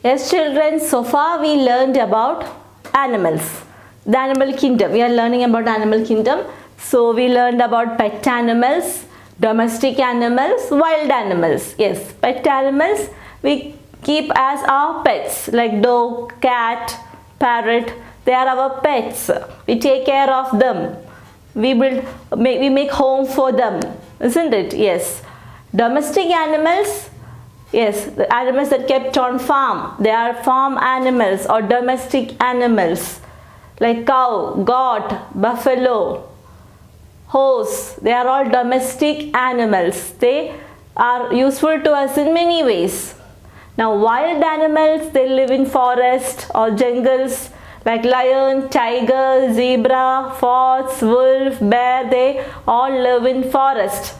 Yes, children, so far we learned about animals. The animal kingdom. We are learning about animal kingdom. So we learned about pet animals, domestic animals, wild animals. Yes, pet animals we keep as our pets, like dog, cat, parrot. They are our pets. We take care of them. We make home for them, isn't it? Yes. Domestic animals, yes, the animals that kept on farm. They are farm animals or domestic animals like cow, goat, buffalo, horse. They are all domestic animals. They are useful to us in many ways. Now wild animals, they live in forest or jungles like lion, tiger, zebra, fox, wolf, bear. They all live in forest.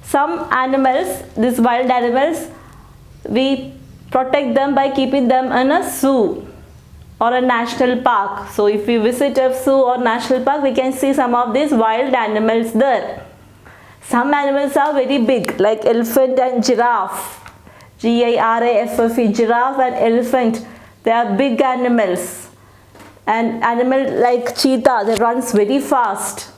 Some animals, these wild animals, we protect them by keeping them in a zoo or a national park. So if we visit a zoo or national park, we can see some of these wild animals there. Some animals are very big, like elephant and giraffe. Giraffe, giraffe and elephant. They are big animals. And animal like cheetah, they runs very fast.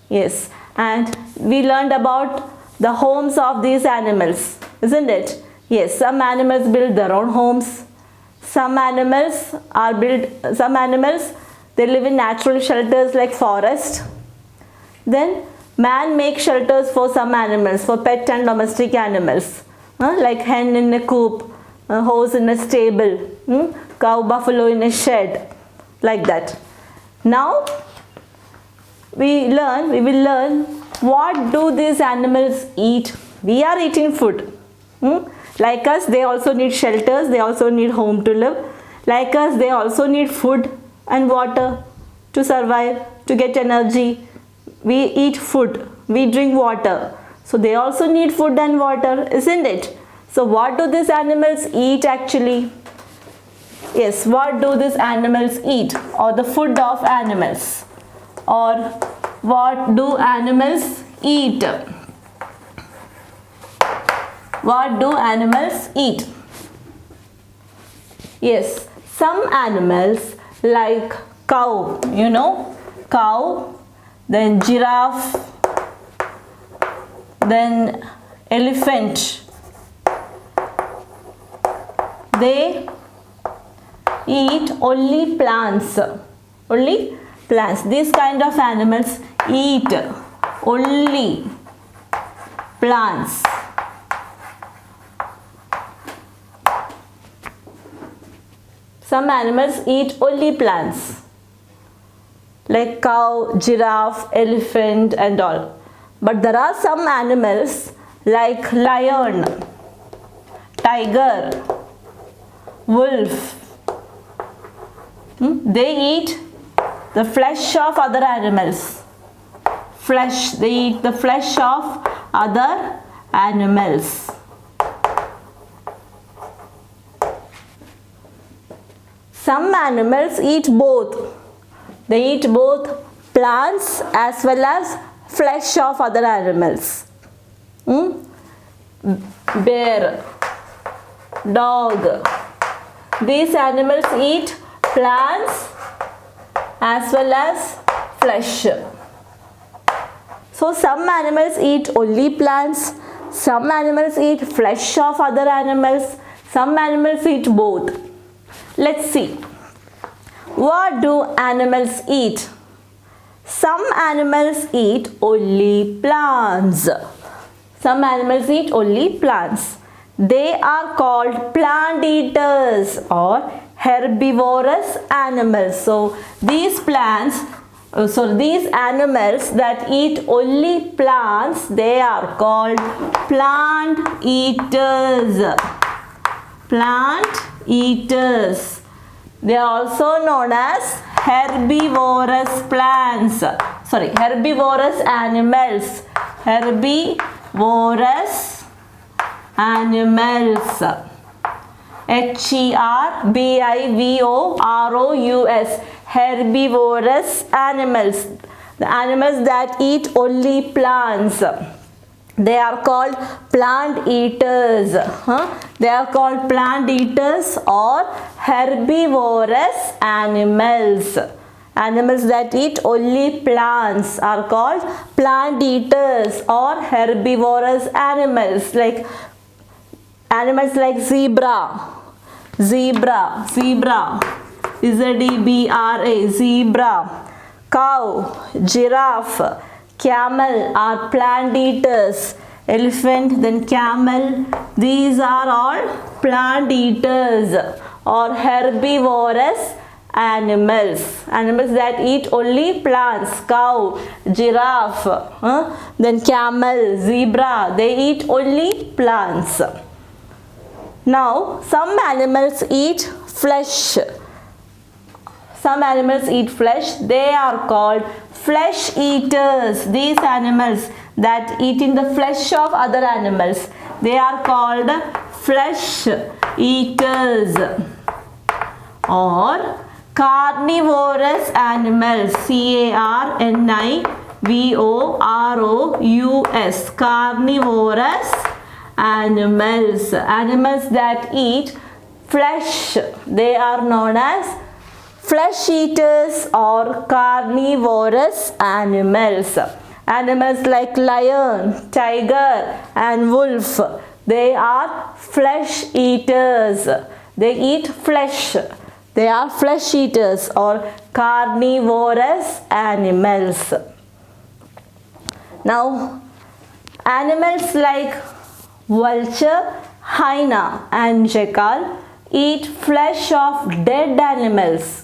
Yes, and we learned about the homes of these animals, isn't it? Yes, some animals build their own homes. Some animals they live in natural shelters like forest. Then man makes shelters for some animals, for pet and domestic animals, like hen in a coop, a horse in a stable, cow, buffalo in a shed, like that. Now we will learn what do these animals eat. We are eating food. Like us, they also need shelters, they also need home to live. Like us, they also need food and water to survive, to get energy. We eat food, we drink water. So they also need food and water, isn't it? So what do these animals eat actually? Yes, what do these animals eat, or the food of animals, or what do animals eat? What do animals eat? Yes, some animals like cow, cow, then giraffe, then elephant. They eat only plants. Only plants. These kind of animals eat only plants. Some animals eat only plants like cow, giraffe, elephant and all. But there are some animals like lion, tiger, wolf. They eat the flesh of other animals. They eat the flesh of other animals. Some animals eat both. They eat both plants as well as flesh of other animals. Bear, dog. These animals eat plants as well as flesh. So some animals eat only plants. Some animals eat flesh of other animals. Some animals eat both. Let's see. What do animals eat? Some animals eat only plants. Some animals eat only plants. They are called plant eaters or herbivorous animals. So these animals that eat only plants, they are called plant eaters. Plant eaters. They are also known as herbivorous herbivorous animals. Herbivorous animals. Herbivorous. Herbivorous animals. The animals that eat only plants. They are called plant eaters. They are called plant eaters or herbivorous animals. Animals that eat only plants are called plant eaters or herbivorous animals. Like animals like zebra, zebra, Z-E-B-R-A, zebra, cow, giraffe, camel are plant eaters. Elephant, then camel, these are all plant eaters or herbivorous animals. Animals that eat only plants. Cow, giraffe, then camel, zebra, they eat only plants. Now, some animals eat flesh. Some animals eat flesh. They are called flesh eaters. These animals that eat in the flesh of other animals, they are called flesh eaters or carnivorous animals. C-A-R-N-I-V-O-R-O-U-S. Carnivorous animals. Animals that eat flesh. They are known as flesh eaters or carnivorous animals. Animals like lion, tiger and wolf, they are flesh eaters. They eat flesh. They are flesh eaters or carnivorous animals. Now, animals like vulture, hyena and jackal eat flesh of dead animals.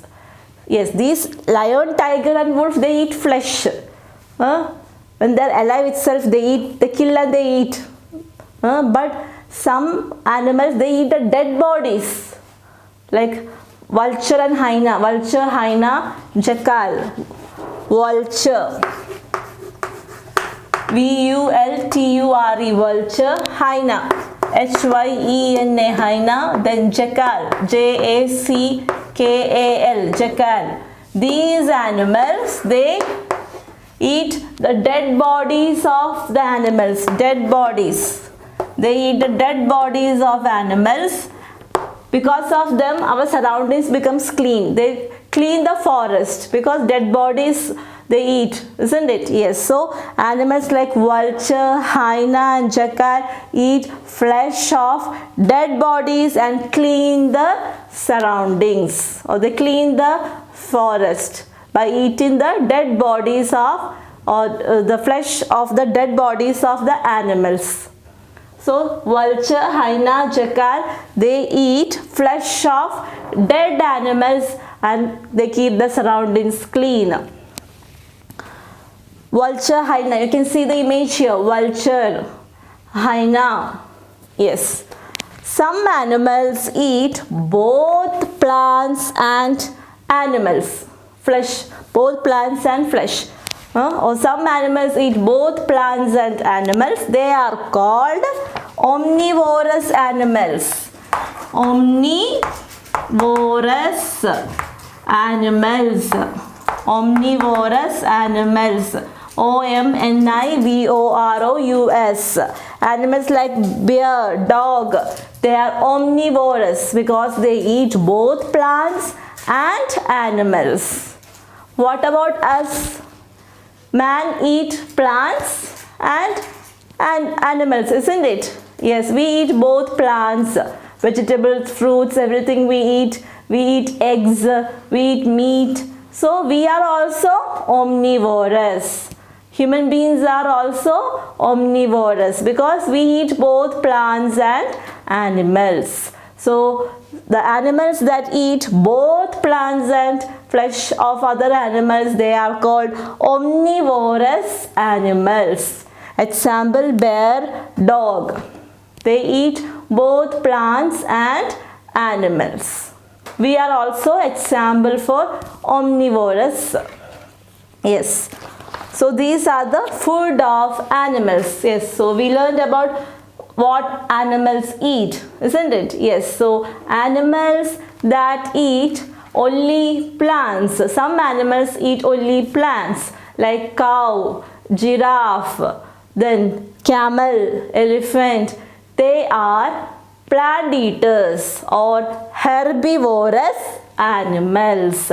Yes, these lion, tiger and wolf, they eat flesh. When they are alive itself, they kill and they eat. But some animals, they eat the dead bodies. Like vulture and hyena. Vulture, hyena, jackal. Vulture. V-U-L-T-U-R-E. Vulture, hyena. H-Y-E-N-A, hyena. Then jackal. J-A-C-K-A-L, jackal. These animals, they eat the dead bodies of the animals. Dead bodies. They eat the dead bodies of animals. Because of them, our surroundings becomes clean. They clean the forest because dead bodies they eat, isn't it? Yes. So animals like vulture, hyena and jackal eat flesh of dead bodies and clean the surroundings, or they clean the forest by eating the dead bodies of, or the flesh of the dead bodies of the animals. So vulture, hyena, jackal, they eat flesh of dead animals and they keep the surroundings clean. Vulture, hyena, you can see the image here. Vulture, hyena. Yes. Some animals eat both plants and animals. Flesh, both plants and flesh. Or some animals eat both plants and animals. They are called omnivorous animals. Omnivorous animals. Omnivorous animals. O-M-N-I-V-O-R-O-U-S. Animals like bear, dog, they are omnivorous because they eat both plants and animals. What about us? Man eat plants and animals, isn't it? Yes, we eat both plants, vegetables, fruits, everything we eat. We eat eggs, we eat meat. So we are also omnivorous. Human beings are also omnivorous because we eat both plants and animals. So the animals that eat both plants and flesh of other animals, they are called omnivorous animals. Example, bear, dog. They eat both plants and animals. We are also example for omnivorous. Yes. So these are the food of animals. Yes. So we learned about what animals eat, isn't it? Yes. So animals that eat only plants. Some animals eat only plants like cow, giraffe, then camel, elephant, they are plant eaters or herbivorous animals.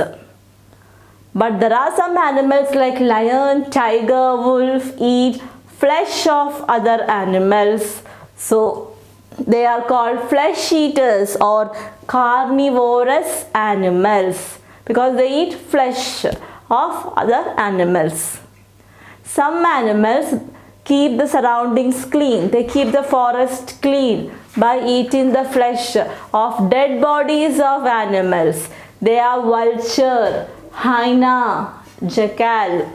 But there are some animals like lion, tiger, wolf eat flesh of other animals. So they are called flesh eaters or carnivorous animals because they eat flesh of other animals. Some animals keep the surroundings clean. They keep the forest clean by eating the flesh of dead bodies of animals. They are vulture, hyena, jackal.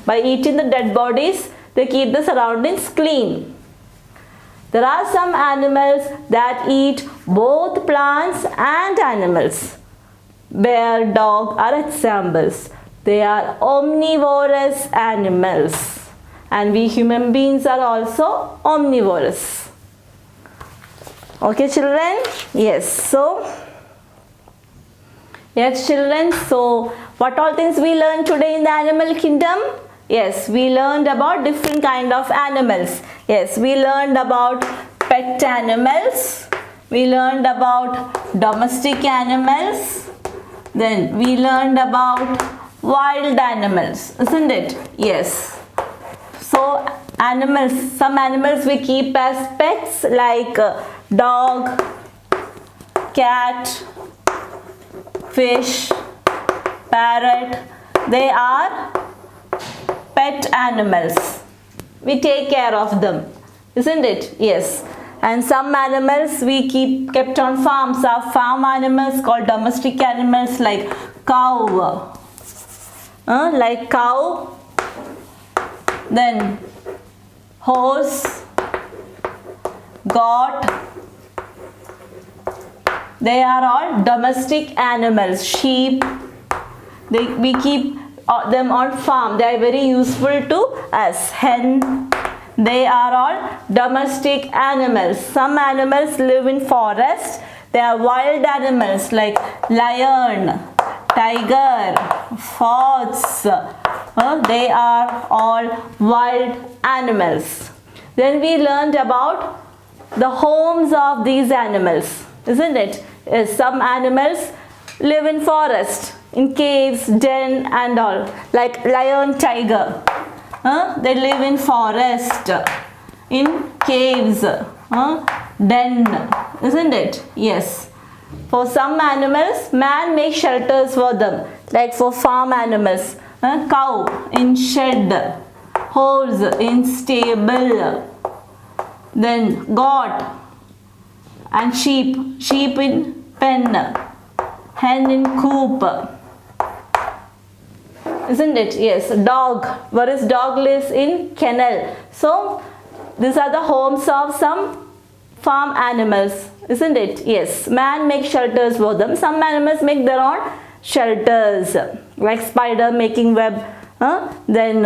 By eating the dead bodies, they keep the surroundings clean. There are some animals that eat both plants and animals. Bear, dog are examples. They are omnivorous animals. And we human beings are also omnivorous. Okay, children? Yes, children. So, what all things we learned today in the animal kingdom? Yes, we learned about different kind of animals. Yes, we learned about pet animals. We learned about domestic animals. Then we learned about wild animals, isn't it? Yes. So animals, some animals we keep as pets like dog, cat, fish, parrot. They are pet animals. We take care of them, isn't it? Yes. And some animals we kept on farms are farm animals called domestic animals like cow. Like cow, then horse, goat. They are all domestic animals. Sheep, we keep them on farm. They are very useful to us. Hen, they are all domestic animals. Some animals live in forest. They are wild animals like lion, tiger, fox. They are all wild animals. Then we learned about the homes of these animals, isn't it? Some animals live in forest, in caves, den and all, like lion, tiger. They live in forest, in caves, den, isn't it? Yes. For some animals, man makes shelters for them, like for farm animals. Cow in shed, horse in stable, then goat and sheep in pen, hen in coop, isn't it? Yes. Dog, whereas dog lives in kennel. So these are the homes of some farm animals, isn't it? Yes. Man makes shelters for them. Some animals make their own shelters, like spider making web. Then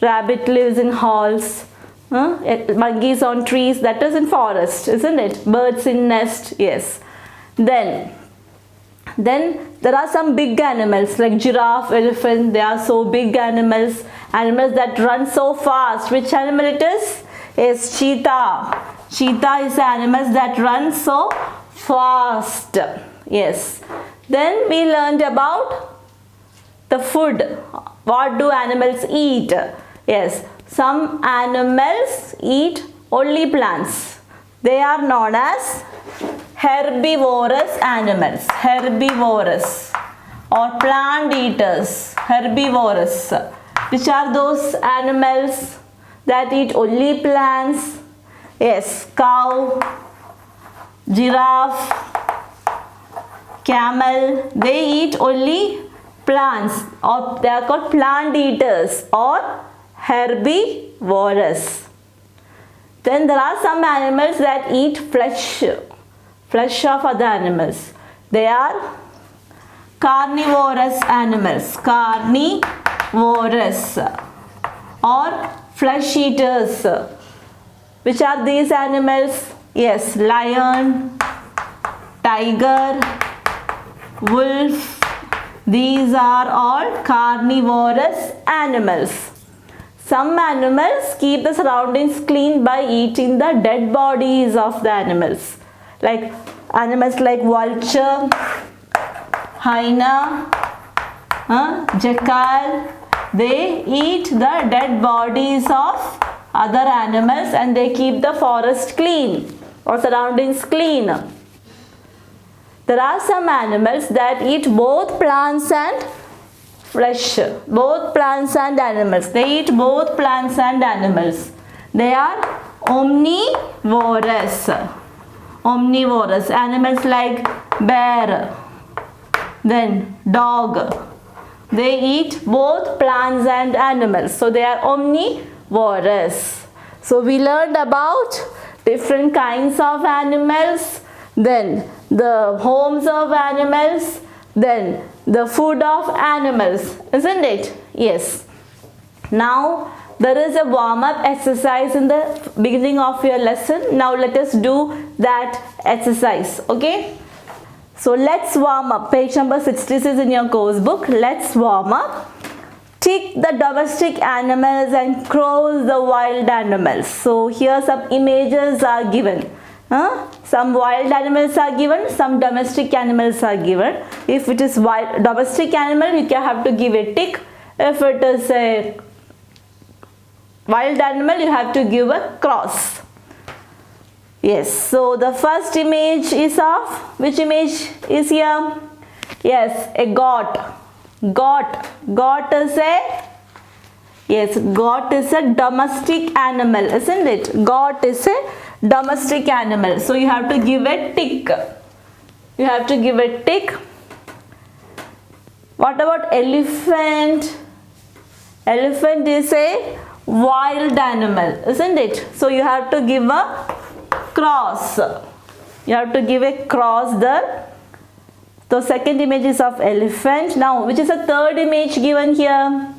rabbit lives in halls. Monkeys on trees, that is in forest, isn't it? Birds in nest. Yes. Then there are some big animals like giraffe, elephant. They are so big animals that run so fast. Which animal it is? Yes, cheetah. Cheetah is the animals that run so fast. Yes. Then we learned about the food. What do animals eat? Yes, some animals eat only plants. They are known as herbivorous animals. Herbivorous or plant eaters. Herbivorous. Which are those animals that eat only plants? Yes, cow, giraffe, camel. They eat only plants, or they are called plant eaters or herbivorous. Then there are some animals that eat flesh of other animals. They are carnivorous animals. Carnivorous or flesh eaters. Which are these animals? Yes, lion, tiger, wolf. These are all carnivorous animals. Some animals keep the surroundings clean by eating the dead bodies of the animals. Like animals like vulture, hyena, jackal, they eat the dead bodies of other animals and they keep the forest clean or surroundings clean. There are some animals that eat both plants and flesh. Both plants and animals. They eat both plants and animals. They are omnivorous. Omnivorous. Animals like bear, then dog. They eat both plants and animals. So they are omnivorous. So we learned about different kinds of animals, then the homes of animals, then the food of animals, isn't it? Yes. Now there is a warm-up exercise in the beginning of your lesson. Now let us do that exercise. Okay. So let's warm up. Page number 66 in your course book. Let's warm up. Tick the domestic animals and cross the wild animals. So here some images are given. Some wild animals are given, some domestic animals are given. If it is wild domestic animal, you can have to give a tick. If it is a wild animal, you have to give a cross. Yes, so the first image is of, which image is here? Yes, a goat. Goat is a, yes, goat is a domestic animal, isn't it? Goat is a domestic animal. So you have to give a tick. You have to give a tick. What about elephant? Elephant is a wild animal, isn't it? So you have to give a cross. You have to give a cross there. So second image is of elephant. Now which is the third image given here?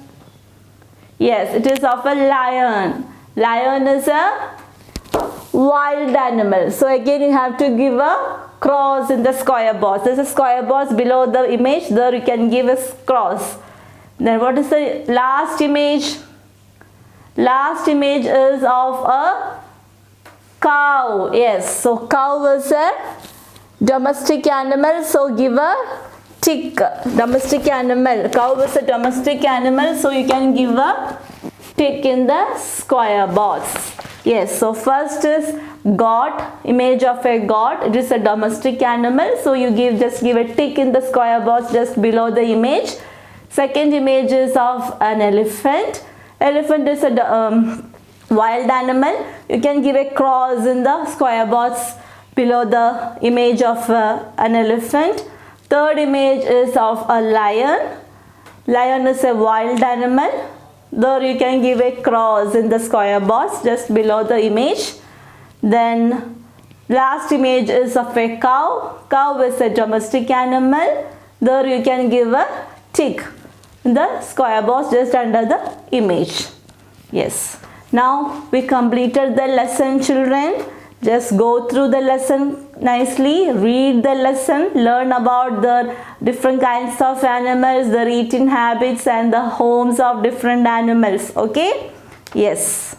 Yes, it is of a lion. Lion is a wild animal. So again you have to give a cross in the square box. There is a square box below the image. There you can give a cross. Then what is the last image? Last image is of a cow. Yes, so cow is a domestic animal. So give a tick. Domestic animal. Cow is a domestic animal. So you can give a tick in the square box. Yes, so first is goat, image of a goat. It is a domestic animal. So you just give a tick in the square box just below the image. Second image is of an elephant. Elephant is a wild animal. You can give a cross in the square box below the image of an elephant. Third image is of a lion. Lion is a wild animal. There you can give a cross in the square box just below the image. Then last image is of a cow. Cow is a domestic animal. There you can give a tick in the square box just under the image. Yes. Now we completed the lesson, children. Just go through the lesson nicely, read the lesson, learn about the different kinds of animals, their eating habits and the homes of different animals. Okay? Yes.